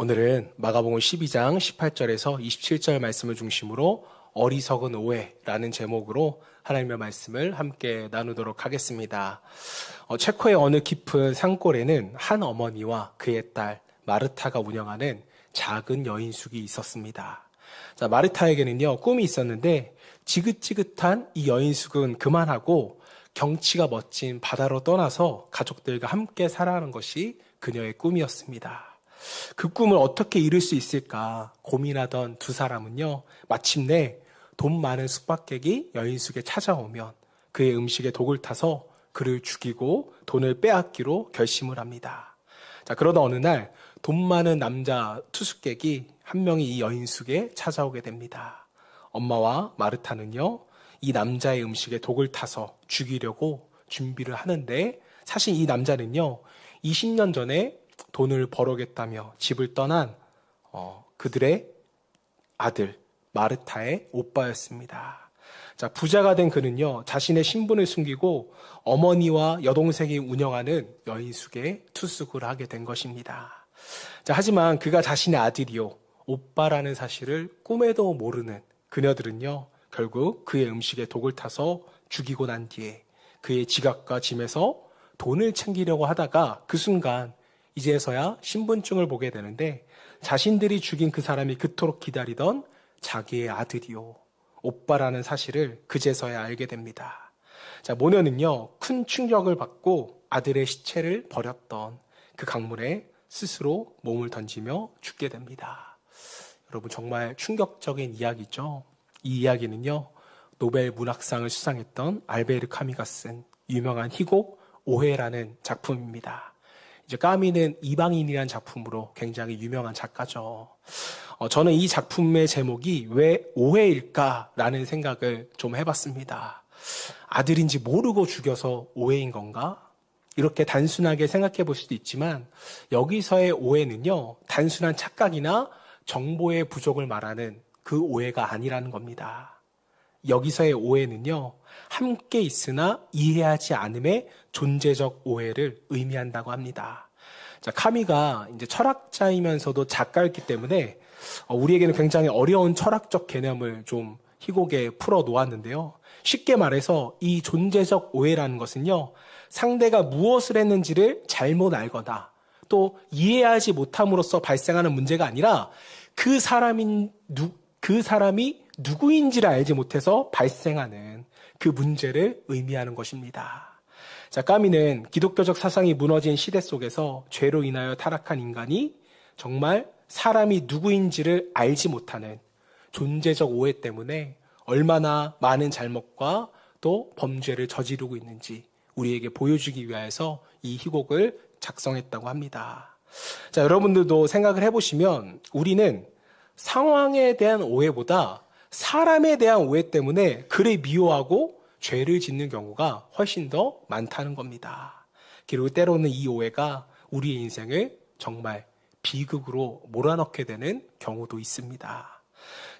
오늘은 마가복음 12장 18절에서 27절 말씀을 중심으로 어리석은 오해라는 제목으로 하나님의 말씀을 함께 나누도록 하겠습니다. 체코의 어느 깊은 산골에는 한 어머니와 그의 딸 마르타가 운영하는 작은 여인숙이 있었습니다. 자, 마르타에게는요, 꿈이 있었는데 지긋지긋한 이 여인숙은 그만하고 경치가 멋진 바다로 떠나서 가족들과 함께 살아가는 것이 그녀의 꿈이었습니다. 그 꿈을 어떻게 이룰 수 있을까 고민하던 두 사람은요, 마침내 돈 많은 숙박객이 여인숙에 찾아오면 그의 음식에 독을 타서 그를 죽이고 돈을 빼앗기로 결심을 합니다. 자, 그러다 어느 날 돈 많은 남자 투숙객이 한 명이 이 여인숙에 찾아오게 됩니다. 엄마와 마르타는요, 이 남자의 음식에 독을 타서 죽이려고 준비를 하는데, 사실 이 남자는요, 20년 전에 돈을 벌어오겠다며 집을 떠난 그들의 아들 마르타의 오빠였습니다. 자, 부자가 된 그는요, 자신의 신분을 숨기고 어머니와 여동생이 운영하는 여인숙에 투숙을 하게 된 것입니다. 자, 하지만 그가 자신의 아들이요, 오빠라는 사실을 꿈에도 모르는 그녀들은요, 결국 그의 음식에 독을 타서 죽이고 난 뒤에 그의 지갑과 짐에서 돈을 챙기려고 하다가 그 순간 이제서야 신분증을 보게 되는데, 자신들이 죽인 그 사람이 그토록 기다리던 자기의 아들이요, 오빠라는 사실을 그제서야 알게 됩니다. 자, 모녀는요, 큰 충격을 받고 아들의 시체를 버렸던 그 강물에 스스로 몸을 던지며 죽게 됩니다. 여러분, 정말 충격적인 이야기죠. 이 이야기는요, 노벨 문학상을 수상했던 알베르 카미가 쓴 유명한 희곡 오해라는 작품입니다. 이제 까미는 이방인이라는 작품으로 굉장히 유명한 작가죠. 저는 이 작품의 제목이 왜 오해일까라는 생각을 좀 해봤습니다. 아들인지 모르고 죽여서 오해인 건가? 이렇게 단순하게 생각해 볼 수도 있지만, 여기서의 오해는요, 단순한 착각이나 정보의 부족을 말하는 그 오해가 아니라는 겁니다. 여기서의 오해는요, 함께 있으나 이해하지 않음의 존재적 오해를 의미한다고 합니다. 자, 카미가 이제 철학자이면서도 작가였기 때문에 우리에게는 굉장히 어려운 철학적 개념을 좀 희곡에 풀어 놓았는데요. 쉽게 말해서 이 존재적 오해라는 것은요, 상대가 무엇을 했는지를 잘못 알거나 또 이해하지 못함으로써 발생하는 문제가 아니라 그 사람이 누구인지를 알지 못해서 발생하는 그 문제를 의미하는 것입니다. 자, 까미는 기독교적 사상이 무너진 시대 속에서 죄로 인하여 타락한 인간이 정말 사람이 누구인지를 알지 못하는 존재적 오해 때문에 얼마나 많은 잘못과 또 범죄를 저지르고 있는지 우리에게 보여주기 위해서 이 희곡을 작성했다고 합니다. 자, 여러분들도 생각을 해보시면 우리는 상황에 대한 오해보다 사람에 대한 오해 때문에 그를 미워하고 죄를 짓는 경우가 훨씬 더 많다는 겁니다. 그리고 때로는 이 오해가 우리의 인생을 정말 비극으로 몰아넣게 되는 경우도 있습니다.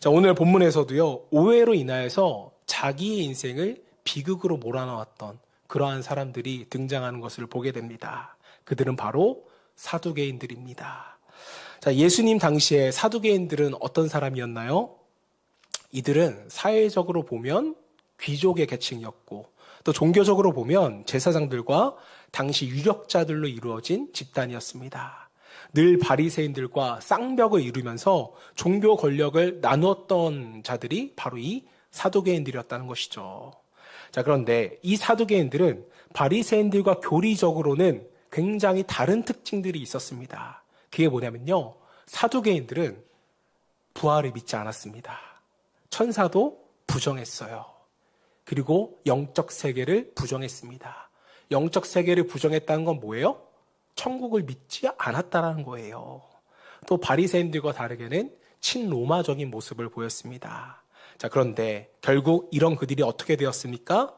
자, 오늘 본문에서도요, 오해로 인하여서 자기의 인생을 비극으로 몰아넣었던 그러한 사람들이 등장하는 것을 보게 됩니다. 그들은 바로 사두개인들입니다. 자, 예수님 당시에 사두개인들은 어떤 사람이었나요? 이들은 사회적으로 보면 귀족의 계층이었고, 또 종교적으로 보면 제사장들과 당시 유력자들로 이루어진 집단이었습니다. 늘 바리새인들과 쌍벽을 이루면서 종교 권력을 나누었던 자들이 바로 이 사두개인들이었다는 것이죠. 자, 그런데 이 사두개인들은 바리새인들과 교리적으로는 굉장히 다른 특징들이 있었습니다. 그게 뭐냐면요, 사두개인들은 부활을 믿지 않았습니다. 천사도 부정했어요. 그리고 영적 세계를 부정했습니다. 영적 세계를 부정했다는 건 뭐예요? 천국을 믿지 않았다는 거예요. 또 바리새인들과 다르게는 친로마적인 모습을 보였습니다. 자, 그런데 결국 이런 그들이 어떻게 되었습니까?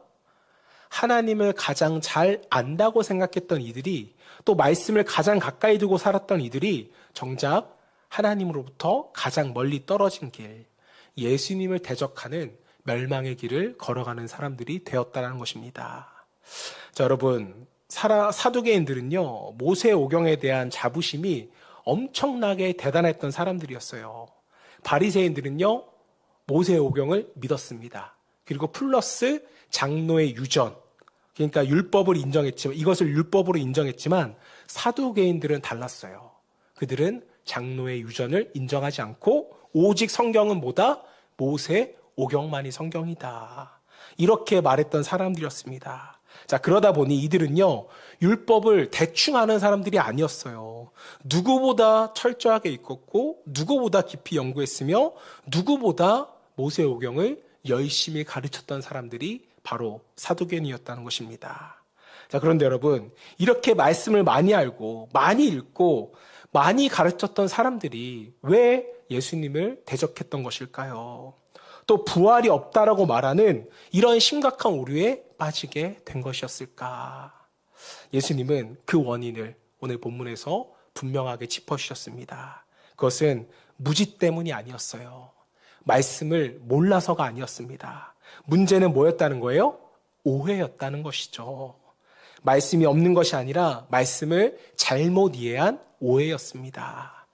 하나님을 가장 잘 안다고 생각했던 이들이, 또 말씀을 가장 가까이 두고 살았던 이들이 정작 하나님으로부터 가장 멀리 떨어진 길, 예수님을 대적하는 멸망의 길을 걸어가는 사람들이 되었다는 것입니다. 자, 여러분, 사두개인들은요, 모세 오경에 대한 자부심이 엄청나게 대단했던 사람들이었어요. 바리새인들은요, 모세의 오경을 믿었습니다. 그리고 플러스 장로의 유전, 그러니까 율법을 인정했지만, 이것을 율법으로 인정했지만 사두개인들은 달랐어요. 그들은 장로의 유전을 인정하지 않고 오직 성경은 뭐다? 모세 오경만이 성경이다. 이렇게 말했던 사람들이었습니다. 자, 그러다 보니 이들은요, 율법을 대충 아는 사람들이 아니었어요. 누구보다 철저하게 읽었고, 누구보다 깊이 연구했으며, 누구보다 모세 오경을 열심히 가르쳤던 사람들이 바로 사두개인이었다는 것입니다. 자, 그런데 여러분, 이렇게 말씀을 많이 알고, 많이 읽고, 많이 가르쳤던 사람들이 왜 예수님을 대적했던 것일까요? 또 부활이 없다라고 말하는 이런 심각한 오류에 빠지게 된 것이었을까? 예수님은 그 원인을 오늘 본문에서 분명하게 짚어주셨습니다. 그것은 무지 때문이 아니었어요. 말씀을 몰라서가 아니었습니다. 문제는 뭐였다는 거예요? 오해였다는 것이죠. 말씀이 없는 것이 아니라 말씀을 잘못 이해한 오해였습니다.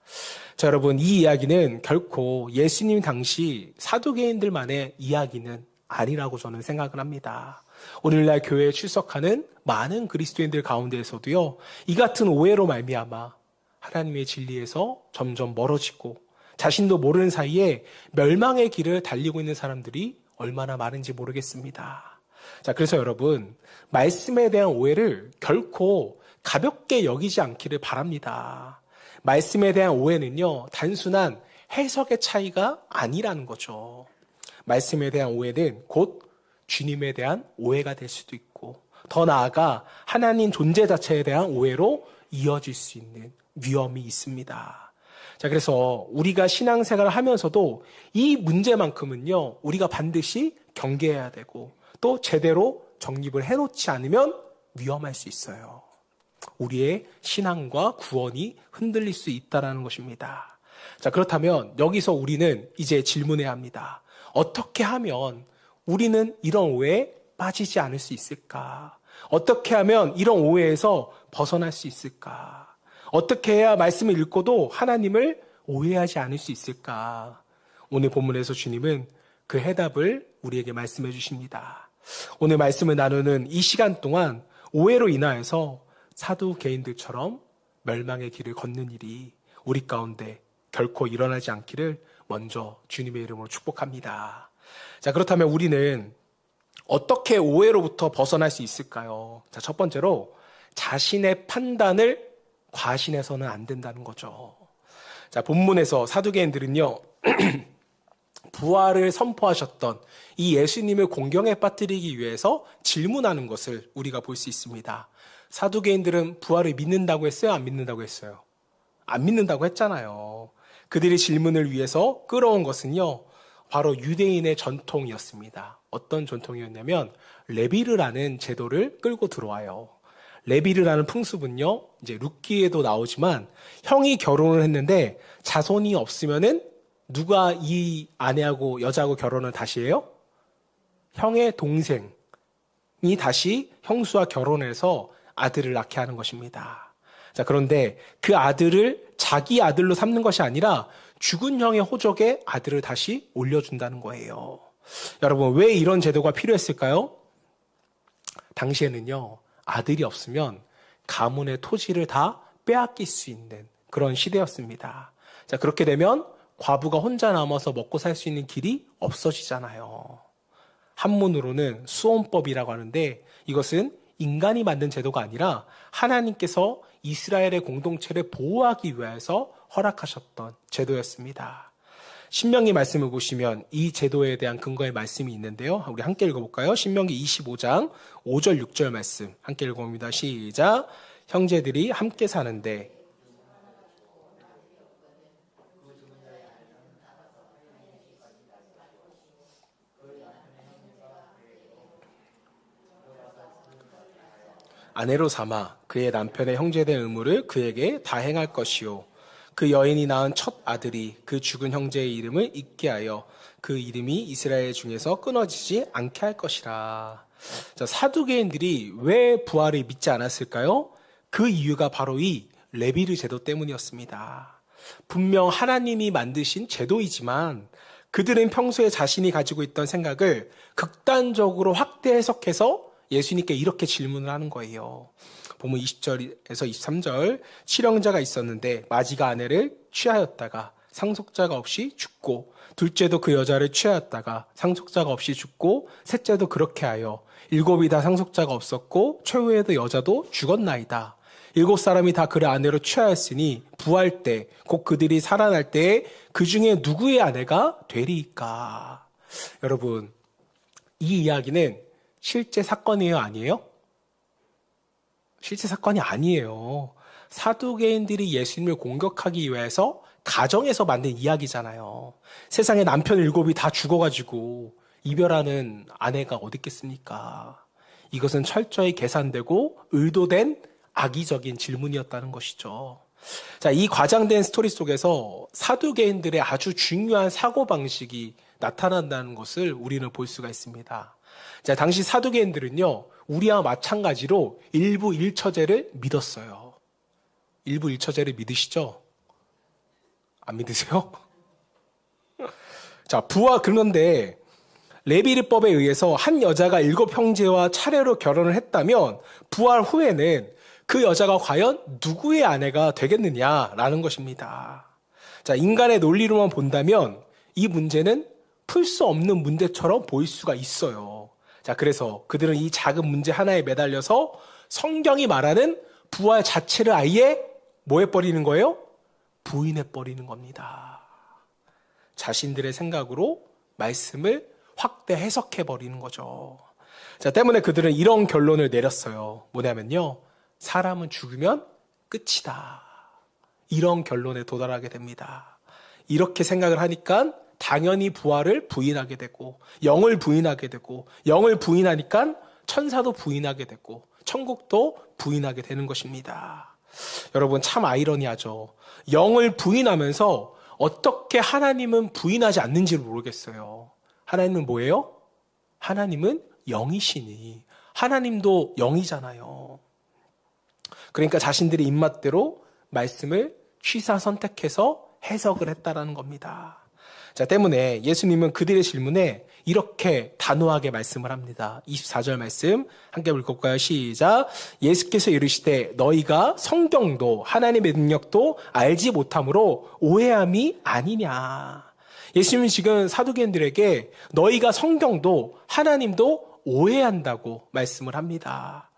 자, 여러분, 이 이야기는 결코 예수님 당시 사두개인들만의 이야기는 아니라고 저는 생각을 합니다. 오늘날 교회에 출석하는 많은 그리스도인들 가운데에서도요, 이 같은 오해로 말미암아 하나님의 진리에서 점점 멀어지고 자신도 모르는 사이에 멸망의 길을 달리고 있는 사람들이 얼마나 많은지 모르겠습니다. 자, 그래서 여러분, 말씀에 대한 오해를 결코 가볍게 여기지 않기를 바랍니다. 말씀에 대한 오해는요, 단순한 해석의 차이가 아니라는 거죠. 말씀에 대한 오해는 곧 주님에 대한 오해가 될 수도 있고, 더 나아가 하나님 존재 자체에 대한 오해로 이어질 수 있는 위험이 있습니다. 자, 그래서 우리가 신앙생활을 하면서도 이 문제만큼은요, 우리가 반드시 경계해야 되고, 또 제대로 정립을 해놓지 않으면 위험할 수 있어요. 우리의 신앙과 구원이 흔들릴 수 있다는 것입니다. 자, 그렇다면 여기서 우리는 이제 질문해야 합니다. 어떻게 하면 우리는 이런 오해에 빠지지 않을 수 있을까? 어떻게 하면 이런 오해에서 벗어날 수 있을까? 어떻게 해야 말씀을 읽고도 하나님을 오해하지 않을 수 있을까? 오늘 본문에서 주님은 그 해답을 우리에게 말씀해 주십니다. 오늘 말씀을 나누는 이 시간 동안 오해로 인하여서 사두개인들처럼 멸망의 길을 걷는 일이 우리 가운데 결코 일어나지 않기를 먼저 주님의 이름으로 축복합니다. 자, 그렇다면 우리는 어떻게 오해로부터 벗어날 수 있을까요? 자, 첫 번째로 자신의 판단을 과신해서는 안 된다는 거죠. 자, 본문에서 사두개인들은요, 부활을 선포하셨던 이 예수님을 공경에 빠뜨리기 위해서 질문하는 것을 우리가 볼 수 있습니다. 사두개인들은 부활을 믿는다고 했어요? 안 믿는다고 했어요? 안 믿는다고 했잖아요. 그들의 질문을 위해서 끌어온 것은요, 바로 유대인의 전통이었습니다. 어떤 전통이었냐면 레비르라는 제도를 끌고 들어와요. 레비르라는 풍습은요, 이제 룻기에도 나오지만 형이 결혼을 했는데 자손이 없으면은 누가 이 아내하고 여자하고 결혼을 다시 해요? 형의 동생이 다시 형수와 결혼해서 아들을 낳게 하는 것입니다. 자, 그런데 그 아들을 자기 아들로 삼는 것이 아니라 죽은 형의 호적에 아들을 다시 올려준다는 거예요. 여러분, 왜 이런 제도가 필요했을까요? 당시에는요, 아들이 없으면 가문의 토지를 다 빼앗길 수 있는 그런 시대였습니다. 자, 그렇게 되면 과부가 혼자 남아서 먹고 살 수 있는 길이 없어지잖아요. 한문으로는 수혼법이라고 하는데 이것은 인간이 만든 제도가 아니라 하나님께서 이스라엘의 공동체를 보호하기 위해서 허락하셨던 제도였습니다. 신명기 말씀을 보시면 이 제도에 대한 근거의 말씀이 있는데요. 우리 함께 읽어볼까요? 신명기 25장 5절 6절 말씀 함께 읽어봅니다. 시작. 형제들이 함께 사는데 아내로 삼아 그의 남편의 형제된 의무를 그에게 다 행할 것이요. 그 여인이 낳은 첫 아들이 그 죽은 형제의 이름을 잊게 하여 그 이름이 이스라엘 중에서 끊어지지 않게 할 것이라. 자, 사두개인들이 왜 부활을 믿지 않았을까요? 그 이유가 바로 이 레비르 제도 때문이었습니다. 분명 하나님이 만드신 제도이지만 그들은 평소에 자신이 가지고 있던 생각을 극단적으로 확대 해석해서 예수님께 이렇게 질문을 하는 거예요. 보면 20절에서 23절, 칠형제가 있었는데 마지가 아내를 취하였다가 상속자가 없이 죽고, 둘째도 그 여자를 취하였다가 상속자가 없이 죽고, 셋째도 그렇게 하여 일곱이 다 상속자가 없었고 최후에도 여자도 죽었나이다. 일곱 사람이 다 그를 아내로 취하였으니 부활 때, 곧 그들이 살아날 때에 그 중에 누구의 아내가 되리이까? 여러분, 이 이야기는 실제 사건이에요, 아니에요? 실제 사건이 아니에요. 사두개인들이 예수님을 공격하기 위해서 가정에서 만든 이야기잖아요. 세상에 남편 일곱이 다 죽어가지고 이별하는 아내가 어디 있겠습니까? 이것은 철저히 계산되고 의도된 악의적인 질문이었다는 것이죠. 자, 이 과장된 스토리 속에서 사두개인들의 아주 중요한 사고방식이 나타난다는 것을 우리는 볼 수가 있습니다. 자, 당시 사두개인들은요, 우리와 마찬가지로 일부 일처제를 믿었어요. 일부 일처제를 믿으시죠? 안 믿으세요? 자, 그런데 레위르법에 의해서 한 여자가 일곱 형제와 차례로 결혼을 했다면 부활 후에는 그 여자가 과연 누구의 아내가 되겠느냐라는 것입니다. 자, 인간의 논리로만 본다면 이 문제는 풀 수 없는 문제처럼 보일 수가 있어요. 자, 그래서 그들은 이 작은 문제 하나에 매달려서 성경이 말하는 부활 자체를 아예 뭐 해버리는 거예요? 부인해버리는 겁니다. 자신들의 생각으로 말씀을 확대 해석해버리는 거죠. 자, 때문에 그들은 이런 결론을 내렸어요. 뭐냐면요, 사람은 죽으면 끝이다. 이런 결론에 도달하게 됩니다. 이렇게 생각을 하니까 당연히 부활을 부인하게 되고, 영을 부인하게 되고, 영을 부인하니까 천사도 부인하게 되고, 천국도 부인하게 되는 것입니다. 여러분, 참 아이러니하죠. 영을 부인하면서 어떻게 하나님은 부인하지 않는지를 모르겠어요. 하나님은 뭐예요? 하나님은 영이시니 하나님도 영이잖아요. 그러니까 자신들의 입맛대로 말씀을 취사 선택해서 해석을 했다라는 겁니다. 자, 때문에 예수님은 그들의 질문에 이렇게 단호하게 말씀을 합니다. 24절 말씀 함께 읽어볼까요? 시작. 예수께서 이르시되 너희가 성경도 하나님의 능력도 알지 못함으로 오해함이 아니냐. 예수님은 지금 사두개인들에게 너희가 성경도 하나님도 오해한다고 말씀을 합니다.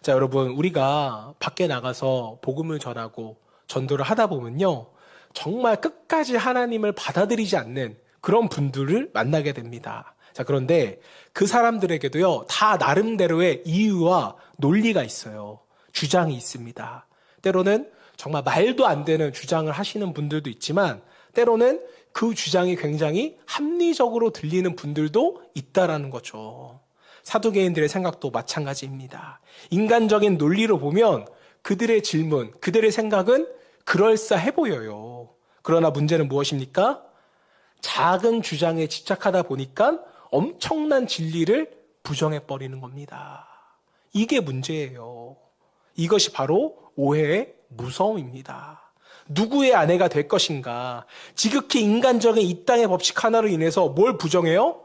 자, 여러분, 우리가 밖에 나가서 복음을 전하고 전도를 하다 보면요, 정말 끝까지 하나님을 받아들이지 않는 그런 분들을 만나게 됩니다. 자, 그런데 그 사람들에게도요, 다 나름대로의 이유와 논리가 있어요. 주장이 있습니다. 때로는 정말 말도 안 되는 주장을 하시는 분들도 있지만, 때로는 그 주장이 굉장히 합리적으로 들리는 분들도 있다라는 거죠. 사두개인들의 생각도 마찬가지입니다. 인간적인 논리로 보면 그들의 질문, 그들의 생각은 그럴싸해 보여요. 그러나 문제는 무엇입니까? 작은 주장에 집착하다 보니까 엄청난 진리를 부정해버리는 겁니다. 이게 문제예요. 이것이 바로 오해의 무서움입니다. 누구의 아내가 될 것인가? 지극히 인간적인 이 땅의 법칙 하나로 인해서 뭘 부정해요?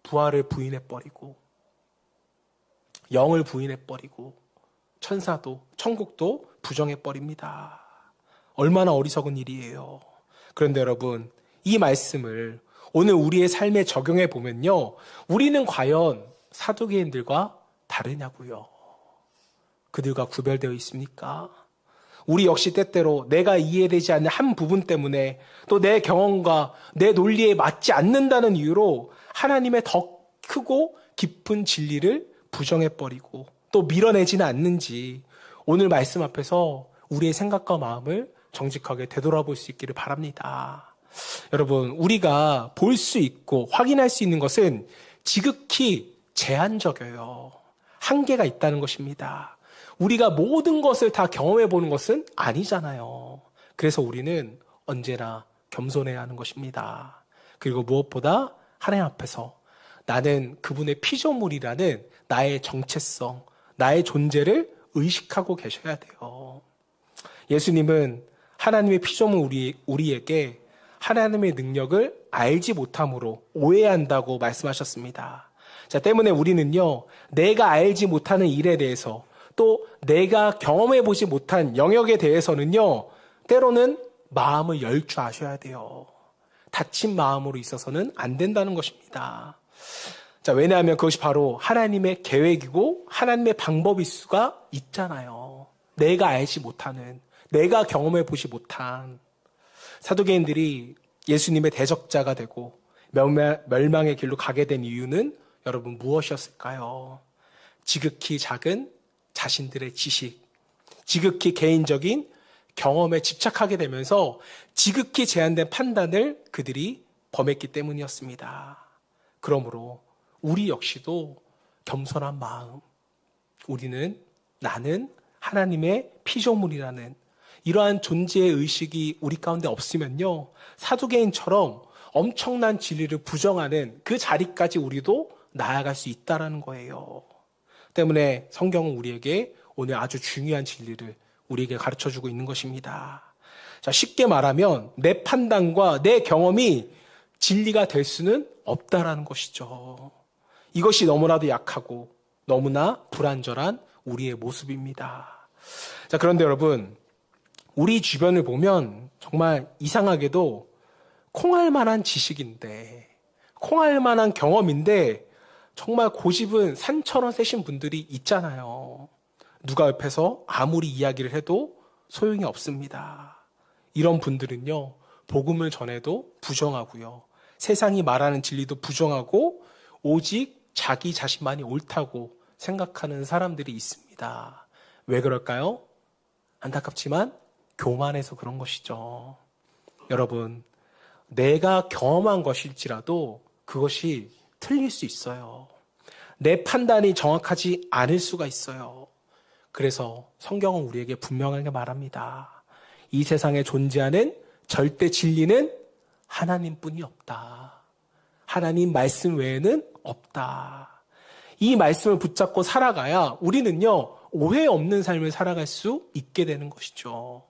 부활을 부인해버리고, 영을 부인해버리고, 천사도, 천국도 부정해버립니다. 얼마나 어리석은 일이에요. 그런데 여러분, 이 말씀을 오늘 우리의 삶에 적용해 보면요, 우리는 과연 사두개인들과 다르냐고요. 그들과 구별되어 있습니까? 우리 역시 때때로 내가 이해되지 않는 한 부분 때문에 또 내 경험과 내 논리에 맞지 않는다는 이유로 하나님의 더 크고 깊은 진리를 부정해버리고 또 밀어내지는 않는지 오늘 말씀 앞에서 우리의 생각과 마음을 정직하게 되돌아볼 수 있기를 바랍니다. 여러분, 우리가 볼 수 있고 확인할 수 있는 것은 지극히 제한적이에요. 한계가 있다는 것입니다. 우리가 모든 것을 다 경험해 보는 것은 아니잖아요. 그래서 우리는 언제나 겸손해야 하는 것입니다. 그리고 무엇보다 하나님 앞에서 나는 그분의 피조물이라는 나의 정체성, 나의 존재를 의식하고 계셔야 돼요. 예수님은 하나님의 피조물 우리에게 하나님의 능력을 알지 못함으로 오해한다고 말씀하셨습니다. 자, 때문에 우리는요, 내가 알지 못하는 일에 대해서 또 내가 경험해보지 못한 영역에 대해서는요, 때로는 마음을 열 줄 아셔야 돼요. 닫힌 마음으로 있어서는 안 된다는 것입니다. 자, 왜냐하면 그것이 바로 하나님의 계획이고 하나님의 방법일 수가 있잖아요. 내가 알지 못하는, 내가 경험해보지 못한. 사두개인들이 예수님의 대적자가 되고 멸망의 길로 가게 된 이유는 여러분 무엇이었을까요? 지극히 작은 자신들의 지식, 지극히 개인적인 경험에 집착하게 되면서 지극히 제한된 판단을 그들이 범했기 때문이었습니다. 그러므로 우리 역시도 겸손한 마음, 나는 하나님의 피조물이라는 이러한 존재의 의식이 우리 가운데 없으면요, 사두개인처럼 엄청난 진리를 부정하는 그 자리까지 우리도 나아갈 수 있다는 거예요. 때문에 성경은 우리에게 오늘 아주 중요한 진리를 우리에게 가르쳐주고 있는 것입니다. 자, 쉽게 말하면 내 판단과 내 경험이 진리가 될 수는 없다라는 것이죠. 이것이 너무나도 약하고 너무나 불완전한 우리의 모습입니다. 자, 그런데 여러분, 우리 주변을 보면 정말 이상하게도 콩알 만한 지식인데, 콩알 만한 경험인데 정말 고집은 산처럼 세신 분들이 있잖아요. 누가 옆에서 아무리 이야기를 해도 소용이 없습니다. 이런 분들은요, 복음을 전해도 부정하고요, 세상이 말하는 진리도 부정하고 오직 자기 자신만이 옳다고 생각하는 사람들이 있습니다. 왜 그럴까요? 안타깝지만 교만해서 그런 것이죠. 여러분, 내가 경험한 것일지라도 그것이 틀릴 수 있어요. 내 판단이 정확하지 않을 수가 있어요. 그래서 성경은 우리에게 분명하게 말합니다. 이 세상에 존재하는 절대 진리는 하나님뿐이 없다. 하나님 말씀 외에는 없다. 이 말씀을 붙잡고 살아가야 우리는요, 오해 없는 삶을 살아갈 수 있게 되는 것이죠.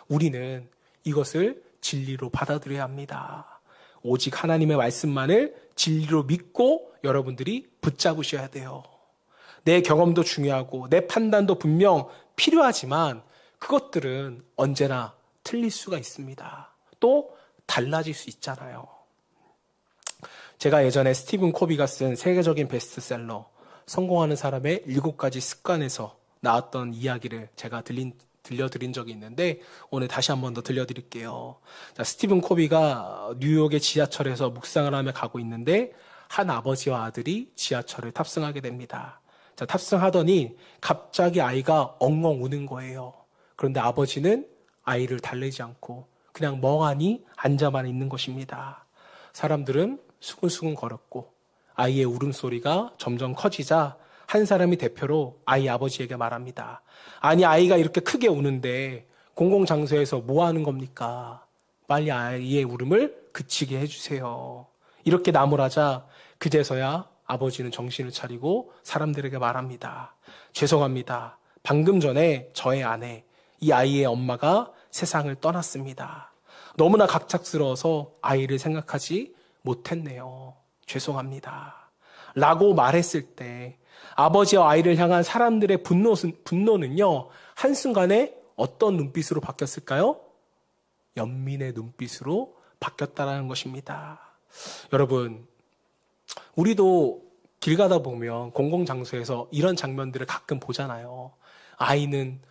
우리는 이것을 진리로 받아들여야 합니다. 오직 하나님의 말씀만을 진리로 믿고 여러분들이 붙잡으셔야 돼요. 내 경험도 중요하고 내 판단도 분명 필요하지만 그것들은 언제나 틀릴 수가 있습니다. 또 달라질 수 있잖아요. 제가 예전에 스티븐 코비가 쓴 세계적인 베스트셀러 성공하는 사람의 7가지 습관에서 나왔던 이야기를 제가 들려드린 적이 있는데 오늘 다시 한 번 더 들려드릴게요. 자, 스티븐 코비가 뉴욕의 지하철에서 묵상을 하며 가고 있는데 한 아버지와 아들이 지하철을 탑승하게 됩니다. 자, 탑승하더니 갑자기 아이가 엉엉 우는 거예요. 그런데 아버지는 아이를 달래지 않고 그냥 멍하니 앉아만 있는 것입니다. 사람들은 수근수근 걸었고 아이의 울음소리가 점점 커지자 한 사람이 대표로 아이 아버지에게 말합니다. 아니, 아이가 이렇게 크게 우는데 공공장소에서 뭐 하는 겁니까? 빨리 아이의 울음을 그치게 해주세요. 이렇게 나무라자 그제서야 아버지는 정신을 차리고 사람들에게 말합니다. 죄송합니다. 방금 전에 저의 아내, 이 아이의 엄마가 세상을 떠났습니다. 너무나 갑작스러워서 아이를 생각하지 못했네요. 죄송합니다. 라고 말했을 때 아버지와 아이를 향한 사람들의 분노는요, 한순간에 어떤 눈빛으로 바뀌었을까요? 연민의 눈빛으로 바뀌었다는 것입니다. 여러분, 우리도 길 가다 보면 공공장소에서 이런 장면들을 가끔 보잖아요. 아이는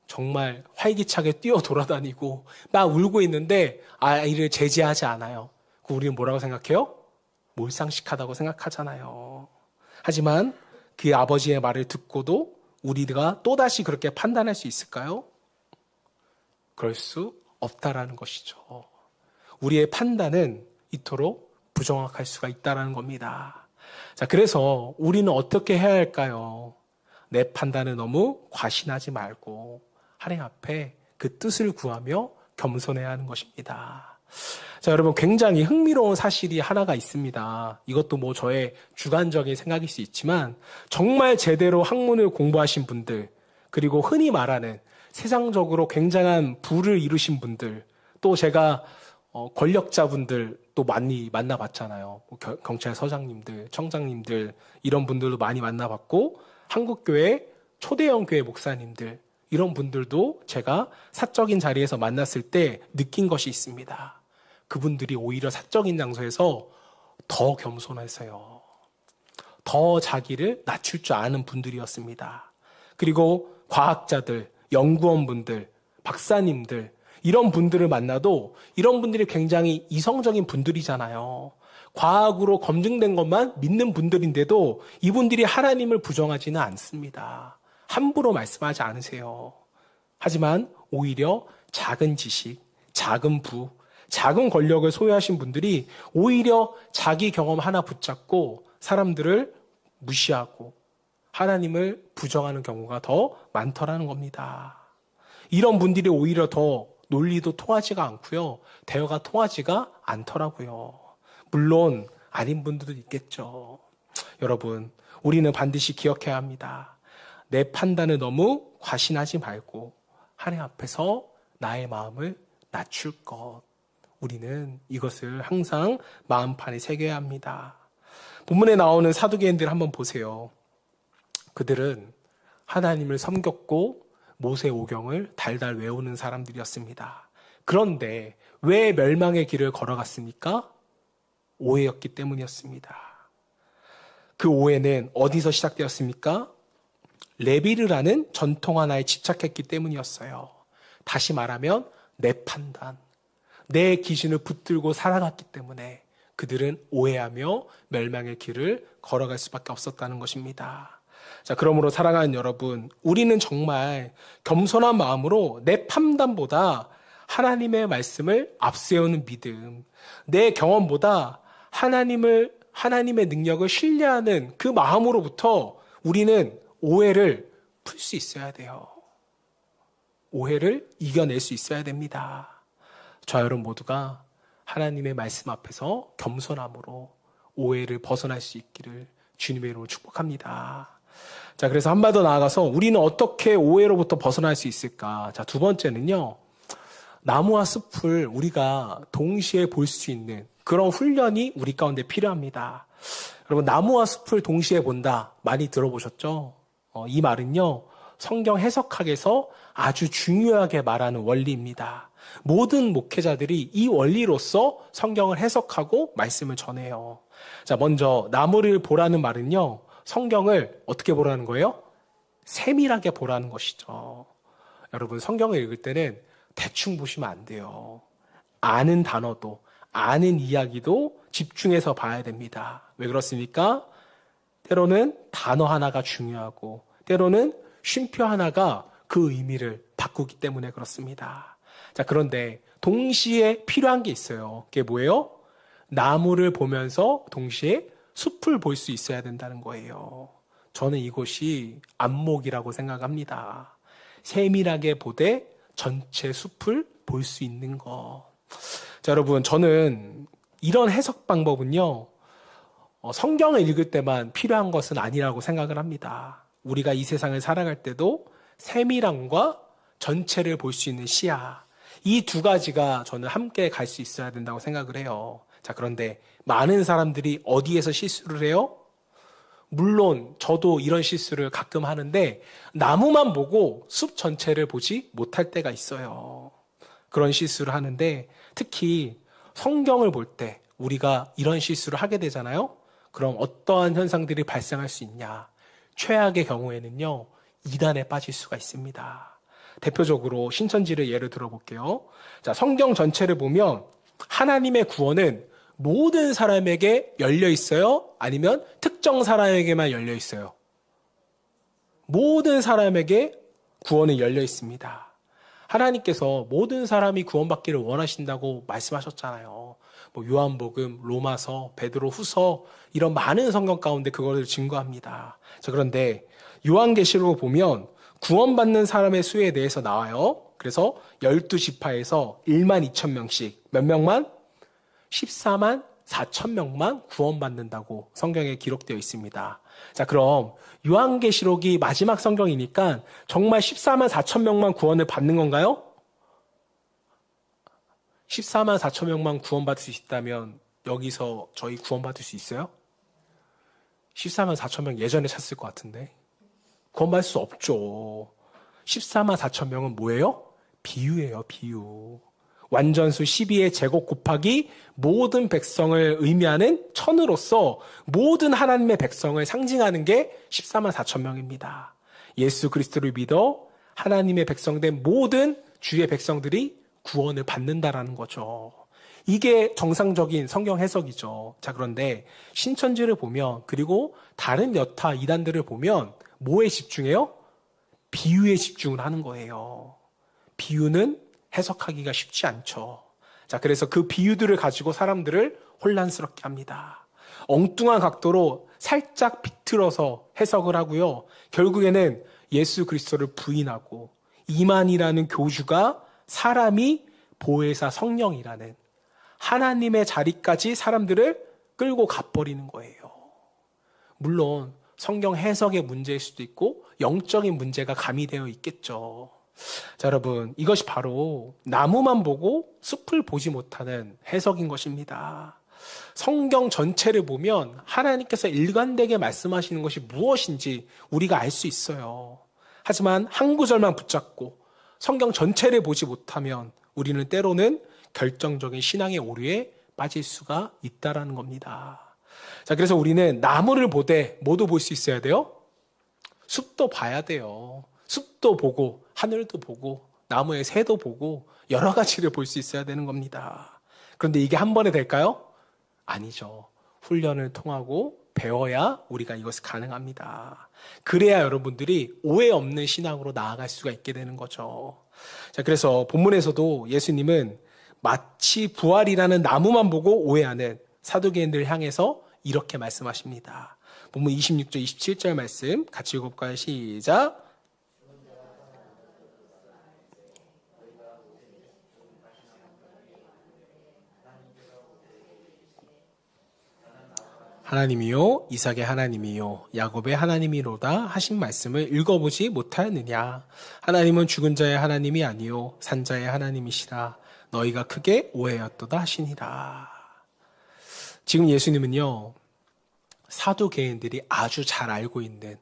정말 활기차게 뛰어 돌아다니고 막 울고 있는데 아이를 제지하지 않아요. 우리는 뭐라고 생각해요? 몰상식하다고 생각하잖아요. 하지만 그 아버지의 말을 듣고도 우리가 또다시 그렇게 판단할 수 있을까요? 그럴 수 없다라는 것이죠. 우리의 판단은 이토록 부정확할 수가 있다는 겁니다. 자, 그래서 우리는 어떻게 해야 할까요? 내 판단을 너무 과신하지 말고 하나님 앞에 그 뜻을 구하며 겸손해야 하는 것입니다. 자, 여러분, 굉장히 흥미로운 사실이 하나가 있습니다. 이것도 뭐 저의 주관적인 생각일 수 있지만 정말 제대로 학문을 공부하신 분들, 그리고 흔히 말하는 세상적으로 굉장한 부를 이루신 분들, 또 제가 권력자분들 또 많이 만나봤잖아요. 경찰서장님들, 청장님들 이런 분들도 많이 만나봤고 한국교회 초대형 교회 목사님들 이런 분들도 제가 사적인 자리에서 만났을 때 느낀 것이 있습니다. 그분들이 오히려 사적인 장소에서 더 겸손해서요. 더 자기를 낮출 줄 아는 분들이었습니다. 그리고 과학자들, 연구원분들, 박사님들 이런 분들을 만나도 이런 분들이 굉장히 이성적인 분들이잖아요. 과학으로 검증된 것만 믿는 분들인데도 이분들이 하나님을 부정하지는 않습니다. 함부로 말씀하지 않으세요. 하지만 오히려 작은 지식, 작은 부, 작은 권력을 소유하신 분들이 오히려 자기 경험 하나 붙잡고 사람들을 무시하고 하나님을 부정하는 경우가 더 많더라는 겁니다. 이런 분들이 오히려 더 논리도 통하지가 않고요. 대화가 통하지가 않더라고요. 물론 아닌 분들도 있겠죠. 여러분, 우리는 반드시 기억해야 합니다. 내 판단을 너무 과신하지 말고 하나님 앞에서 나의 마음을 낮출 것. 우리는 이것을 항상 마음판에 새겨야 합니다. 본문에 나오는 사두개인들 한번 보세요. 그들은 하나님을 섬겼고 모세 오경을 달달 외우는 사람들이었습니다. 그런데 왜 멸망의 길을 걸어갔습니까? 오해였기 때문이었습니다. 그 오해는 어디서 시작되었습니까? 레비르라는 전통 하나에 집착했기 때문이었어요. 다시 말하면 내 판단, 내 기준을 붙들고 살아갔기 때문에 그들은 오해하며 멸망의 길을 걸어갈 수밖에 없었다는 것입니다. 자, 그러므로 사랑하는 여러분, 우리는 정말 겸손한 마음으로 내 판단보다 하나님의 말씀을 앞세우는 믿음, 내 경험보다 하나님의 능력을 신뢰하는 그 마음으로부터 우리는 오해를 풀 수 있어야 돼요. 오해를 이겨낼 수 있어야 됩니다. 저 여러분 모두가 하나님의 말씀 앞에서 겸손함으로 오해를 벗어날 수 있기를 주님의 이름으로 축복합니다. 자, 그래서 한 발 더 나아가서 우리는 어떻게 오해로부터 벗어날 수 있을까? 자, 두 번째는요. 나무와 숲을 우리가 동시에 볼 수 있는 그런 훈련이 우리 가운데 필요합니다. 여러분, 나무와 숲을 동시에 본다. 많이 들어보셨죠? 이 말은요. 성경 해석학에서 아주 중요하게 말하는 원리입니다. 모든 목회자들이 이 원리로서 성경을 해석하고 말씀을 전해요. 자, 먼저 나무를 보라는 말은요. 성경을 어떻게 보라는 거예요? 세밀하게 보라는 것이죠. 여러분, 성경을 읽을 때는 대충 보시면 안 돼요. 아는 단어도, 아는 이야기도 집중해서 봐야 됩니다. 왜 그렇습니까? 때로는 단어 하나가 중요하고, 때로는 쉼표 하나가 그 의미를 바꾸기 때문에 그렇습니다. 자, 그런데 동시에 필요한 게 있어요. 그게 뭐예요? 나무를 보면서 동시에 숲을 볼 수 있어야 된다는 거예요. 저는 이것이 안목이라고 생각합니다. 세밀하게 보되 전체 숲을 볼 수 있는 것. 자, 여러분, 저는 이런 해석 방법은요, 성경을 읽을 때만 필요한 것은 아니라고 생각을 합니다. 우리가 이 세상을 살아갈 때도 세밀함과 전체를 볼 수 있는 시야, 이 두 가지가 저는 함께 갈 수 있어야 된다고 생각을 해요. 자, 그런데 많은 사람들이 어디에서 실수를 해요? 물론 저도 이런 실수를 가끔 하는데 나무만 보고 숲 전체를 보지 못할 때가 있어요. 그런 실수를 하는데 특히 성경을 볼 때 우리가 이런 실수를 하게 되잖아요. 그럼 어떠한 현상들이 발생할 수 있냐? 최악의 경우에는요, 이단에 빠질 수가 있습니다. 대표적으로 신천지를 예를 들어볼게요. 자, 성경 전체를 보면 하나님의 구원은 모든 사람에게 열려 있어요? 아니면 특정 사람에게만 열려 있어요? 모든 사람에게 구원은 열려 있습니다. 하나님께서 모든 사람이 구원받기를 원하신다고 말씀하셨잖아요. 뭐 요한복음, 로마서, 베드로 후서 이런 많은 성경 가운데 그것을 증거합니다. 자, 그런데 요한계시록을 보면 구원받는 사람의 수에 대해서 나와요. 그래서 12지파에서 1만 2천 명씩 몇 명만? 14만 4,000명만 구원받는다고 성경에 기록되어 있습니다. 자, 그럼 요한계시록이 마지막 성경이니까 정말 14만 4천 명만 구원을 받는 건가요? 14만 4천 명만 구원받을 수 있다면 여기서 저희 구원받을 수 있어요? 14만 4천 명 예전에 찾을 것 같은데 구원받을 수 없죠. 14만 4천 명은 뭐예요? 비유예요, 비유. 완전수 12의 제곱 곱하기 모든 백성을 의미하는 천으로서 모든 하나님의 백성을 상징하는 게 14만 4천 명입니다. 예수 그리스도를 믿어 하나님의 백성된 모든 주의 백성들이 구원을 받는다라는 거죠. 이게 정상적인 성경 해석이죠. 자, 그런데 신천지를 보면 그리고 다른 여타 이단들을 보면 뭐에 집중해요? 비유에 집중을 하는 거예요. 비유는 해석하기가 쉽지 않죠. 자, 그래서 그 비유들을 가지고 사람들을 혼란스럽게 합니다. 엉뚱한 각도로 살짝 비틀어서 해석을 하고요. 결국에는 예수 그리스도를 부인하고 이만이라는 교주가 사람이 보혜사 성령이라는 하나님의 자리까지 사람들을 끌고 가버리는 거예요. 물론 성경 해석의 문제일 수도 있고 영적인 문제가 가미되어 있겠죠. 자, 여러분, 이것이 바로 나무만 보고 숲을 보지 못하는 해석인 것입니다. 성경 전체를 보면 하나님께서 일관되게 말씀하시는 것이 무엇인지 우리가 알 수 있어요. 하지만 한 구절만 붙잡고 성경 전체를 보지 못하면 우리는 때로는 결정적인 신앙의 오류에 빠질 수가 있다라는 겁니다. 자, 그래서 우리는 나무를 보되 뭐도 볼 수 있어야 돼요? 숲도 봐야 돼요. 숲도 보고 하늘도 보고 나무의 새도 보고 여러 가지를 볼 수 있어야 되는 겁니다. 그런데 이게 한 번에 될까요? 아니죠. 훈련을 통하고 배워야 우리가 이것이 가능합니다. 그래야 여러분들이 오해 없는 신앙으로 나아갈 수가 있게 되는 거죠. 자, 그래서 본문에서도 예수님은 마치 부활이라는 나무만 보고 오해하는 사두개인들을 향해서 이렇게 말씀하십니다. 본문 26절, 27절 말씀 같이 읽어볼까요? 시작. 하나님이요 이삭의 하나님이요 야곱의 하나님이로다 하신 말씀을 읽어보지 못하였느냐. 하나님은 죽은 자의 하나님이 아니요 산 자의 하나님이시라. 너희가 크게 오해하였도다 하시니라. 지금 예수님은요 사두개인들이 아주 잘 알고 있는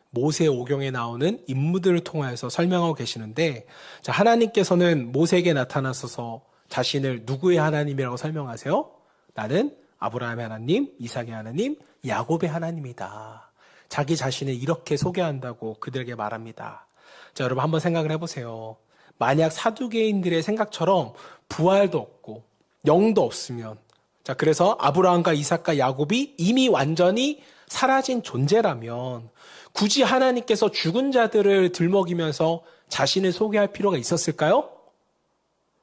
모세오경에 나오는 인물들을 통하여서 설명하고 계시는데, 자, 하나님께서는 모세에게 나타나셔서 자신을 누구의 하나님이라고 설명하세요? 나는 아브라함의 하나님, 이삭의 하나님, 야곱의 하나님이다. 자기 자신을 이렇게 소개한다고 그들에게 말합니다. 자, 여러분 한번 생각을 해보세요. 만약 사두개인들의 생각처럼 부활도 없고 영도 없으면, 자, 그래서 아브라함과 이삭과 야곱이 이미 완전히 사라진 존재라면 굳이 하나님께서 죽은 자들을 들먹이면서 자신을 소개할 필요가 있었을까요?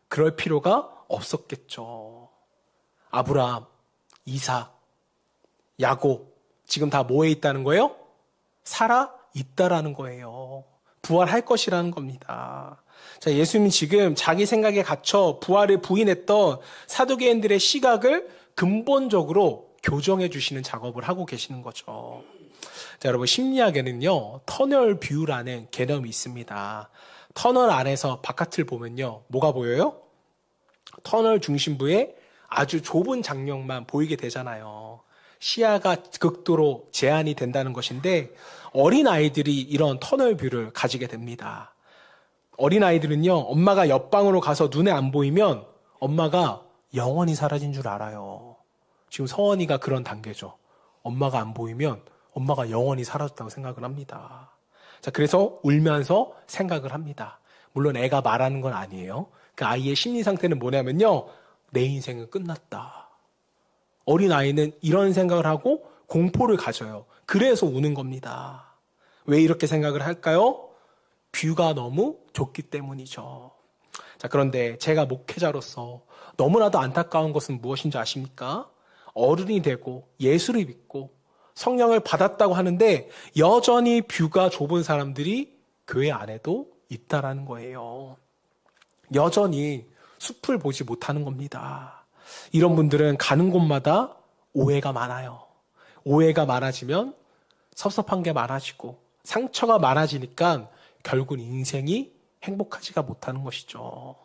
그럴 필요가 없었겠죠. 아브라함, 이삭, 야곱 지금 다 뭐에 있다는 거예요? 살아 있다라는 거예요. 부활할 것이라는 겁니다. 자, 예수님은 지금 자기 생각에 갇혀 부활을 부인했던 사두개인들의 시각을 근본적으로 교정해 주시는 작업을 하고 계시는 거죠. 자, 여러분 심리학에는요 터널 뷰라는 개념이 있습니다. 터널 안에서 바깥을 보면요 뭐가 보여요? 터널 중심부에 아주 좁은 장면만 보이게 되잖아요. 시야가 극도로 제한이 된다는 것인데 어린아이들이 이런 터널 뷰를 가지게 됩니다. 어린아이들은요 엄마가 옆방으로 가서 눈에 안 보이면 엄마가 영원히 사라진 줄 알아요. 지금 서원이가 그런 단계죠. 엄마가 안 보이면 엄마가 영원히 사라졌다고 생각을 합니다. 자, 그래서 울면서 생각을 합니다. 물론 애가 말하는 건 아니에요. 그 아이의 심리 상태는 뭐냐면요 내 인생은 끝났다. 어린아이는 이런 생각을 하고 공포를 가져요. 그래서 우는 겁니다. 왜 이렇게 생각을 할까요? 뷰가 너무 좁기 때문이죠. 자, 그런데 제가 목회자로서 너무나도 안타까운 것은 무엇인지 아십니까? 어른이 되고 예수를 믿고 성령을 받았다고 하는데 여전히 뷰가 좁은 사람들이 교회 안에도 있다라는 거예요. 여전히 숲을 보지 못하는 겁니다. 이런 분들은 가는 곳마다 오해가 많아요. 오해가 많아지면 섭섭한 게 많아지고 상처가 많아지니까 결국 인생이 행복하지가 못하는 것이죠.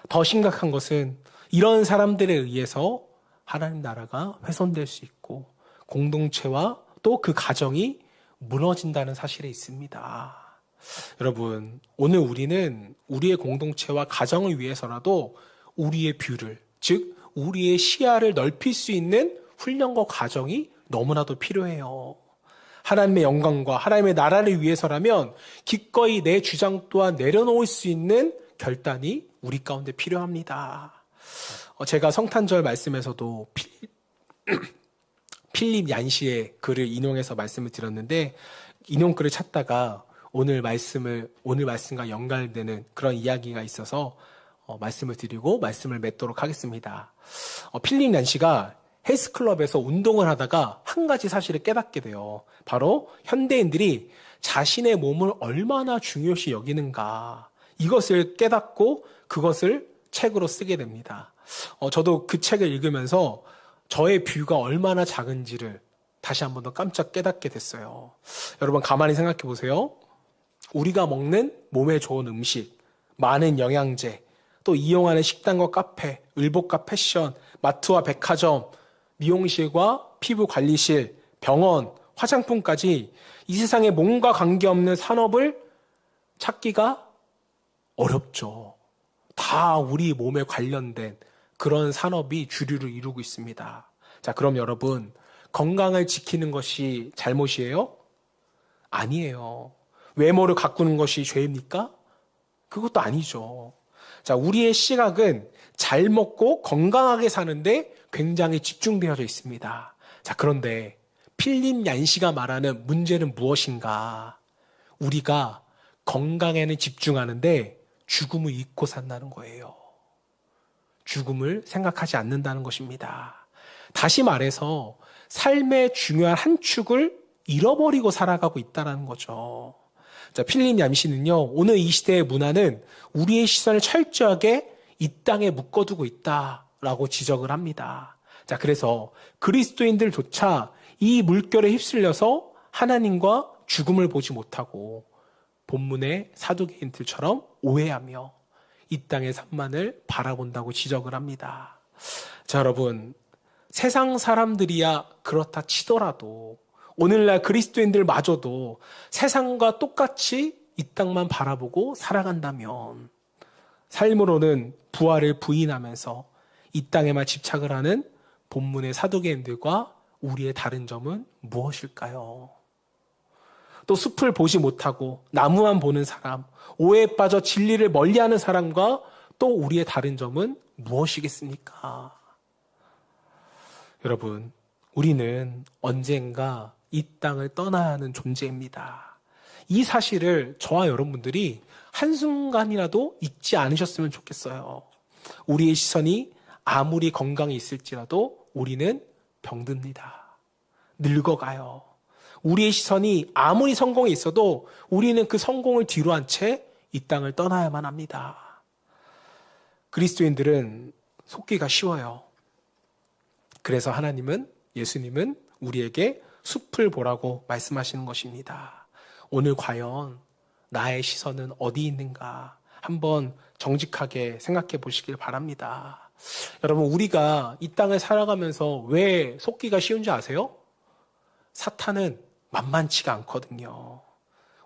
더 심각한 것은 이런 사람들에 의해서 하나님 나라가 훼손될 수 있고 공동체와 또 그 가정이 무너진다는 사실에 있습니다. 여러분, 오늘 우리는 우리의 공동체와 가정을 위해서라도 우리의 뷰를, 즉 우리의 시야를 넓힐 수 있는 훈련과 과정이 너무나도 필요해요. 하나님의 영광과 하나님의 나라를 위해서라면 기꺼이 내 주장 또한 내려놓을 수 있는 결단이 우리 가운데 필요합니다. 제가 성탄절 말씀에서도 필립 얀시의 글을 인용해서 말씀을 드렸는데 인용글을 찾다가 오늘 말씀과 연관되는 그런 이야기가 있어서 말씀을 드리고 말씀을 맺도록 하겠습니다. 필립 얀시가 헬스클럽에서 운동을 하다가 한 가지 사실을 깨닫게 돼요. 바로 현대인들이 자신의 몸을 얼마나 중요시 여기는가, 이것을 깨닫고 그것을 책으로 쓰게 됩니다. 저도 그 책을 읽으면서 저의 뷰가 얼마나 작은지를 다시 한 번 더 깜짝 깨닫게 됐어요. 여러분 가만히 생각해 보세요. 우리가 먹는 몸에 좋은 음식, 많은 영양제, 또 이용하는 식당과 카페, 의복과 패션, 마트와 백화점, 미용실과 피부관리실, 병원, 화장품까지 이 세상에 몸과 관계없는 산업을 찾기가 어렵죠. 다 우리 몸에 관련된 그런 산업이 주류를 이루고 있습니다. 자, 그럼 여러분, 건강을 지키는 것이 잘못이에요? 아니에요. 외모를 가꾸는 것이 죄입니까? 그것도 아니죠. 자, 우리의 시각은 잘 먹고 건강하게 사는데 굉장히 집중되어져 있습니다. 자, 그런데 필립 얀시가 말하는 문제는 무엇인가? 우리가 건강에는 집중하는데 죽음을 잊고 산다는 거예요. 죽음을 생각하지 않는다는 것입니다. 다시 말해서 삶의 중요한 한 축을 잃어버리고 살아가고 있다는 거죠. 자, 필립 얀시는요, 오늘 이 시대의 문화는 우리의 시선을 철저하게 이 땅에 묶어두고 있다라고 지적을 합니다. 자, 그래서 그리스도인들조차 이 물결에 휩쓸려서 하나님과 죽음을 보지 못하고 본문의 사두개인들처럼 오해하며 이 땅의 산만을 바라본다고 지적을 합니다. 자, 여러분, 세상 사람들이야 그렇다 치더라도 오늘날 그리스도인들마저도 세상과 똑같이 이 땅만 바라보고 살아간다면 삶으로는 부활을 부인하면서 이 땅에만 집착을 하는 본문의 사두개인들과 우리의 다른 점은 무엇일까요? 또 숲을 보지 못하고 나무만 보는 사람, 오해에 빠져 진리를 멀리하는 사람과 또 우리의 다른 점은 무엇이겠습니까? 여러분, 우리는 언젠가 이 땅을 떠나야 하는 존재입니다. 이 사실을 저와 여러분들이 한순간이라도 잊지 않으셨으면 좋겠어요. 우리의 시선이 아무리 건강이 있을지라도 우리는 병듭니다. 늙어가요. 우리의 시선이 아무리 성공이 있어도 우리는 그 성공을 뒤로 한 채 이 땅을 떠나야만 합니다. 그리스도인들은 속기가 쉬워요. 그래서 예수님은 우리에게 숲을 보라고 말씀하시는 것입니다. 오늘 과연 나의 시선은 어디 있는가 한번 정직하게 생각해 보시길 바랍니다. 여러분, 우리가 이 땅을 살아가면서 왜 속기가 쉬운지 아세요? 사탄은 만만치가 않거든요.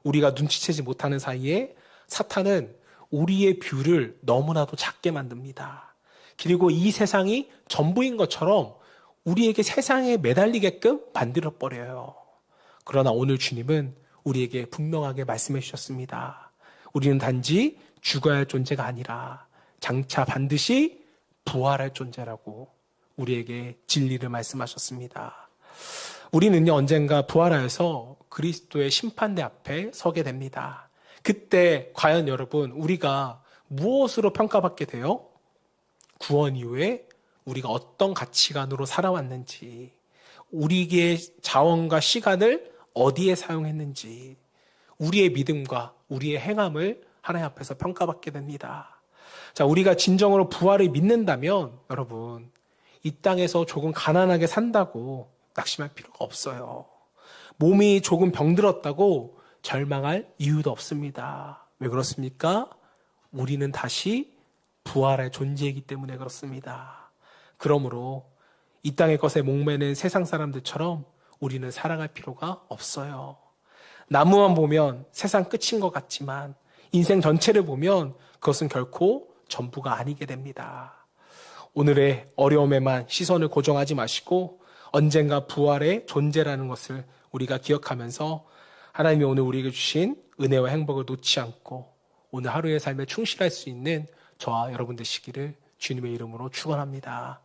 우리가 눈치채지 못하는 사이에 사탄은 우리의 뷰를 너무나도 작게 만듭니다. 그리고 이 세상이 전부인 것처럼 우리에게 세상에 매달리게끔 만들어버려요. 그러나 오늘 주님은 우리에게 분명하게 말씀해 주셨습니다. 우리는 단지 죽어야 할 존재가 아니라 장차 반드시 부활할 존재라고 우리에게 진리를 말씀하셨습니다. 우리는요, 언젠가 부활하여서 그리스도의 심판대 앞에 서게 됩니다. 그때 과연 여러분, 우리가 무엇으로 평가받게 돼요? 구원 이후에 우리가 어떤 가치관으로 살아왔는지, 우리의 자원과 시간을 어디에 사용했는지, 우리의 믿음과 우리의 행함을 하나님 앞에서 평가받게 됩니다. 자, 우리가 진정으로 부활을 믿는다면 여러분, 이 땅에서 조금 가난하게 산다고 낙심할 필요가 없어요. 몸이 조금 병들었다고 절망할 이유도 없습니다. 왜 그렇습니까? 우리는 다시 부활할 존재이기 때문에 그렇습니다. 그러므로 이 땅의 것에 목매는 세상 사람들처럼 우리는 살아갈 필요가 없어요. 나무만 보면 세상 끝인 것 같지만 인생 전체를 보면 그것은 결코 전부가 아니게 됩니다. 오늘의 어려움에만 시선을 고정하지 마시고 언젠가 부활의 존재라는 것을 우리가 기억하면서 하나님이 오늘 우리에게 주신 은혜와 행복을 놓지 않고 오늘 하루의 삶에 충실할 수 있는 저와 여러분 되시기를 주님의 이름으로 축원합니다.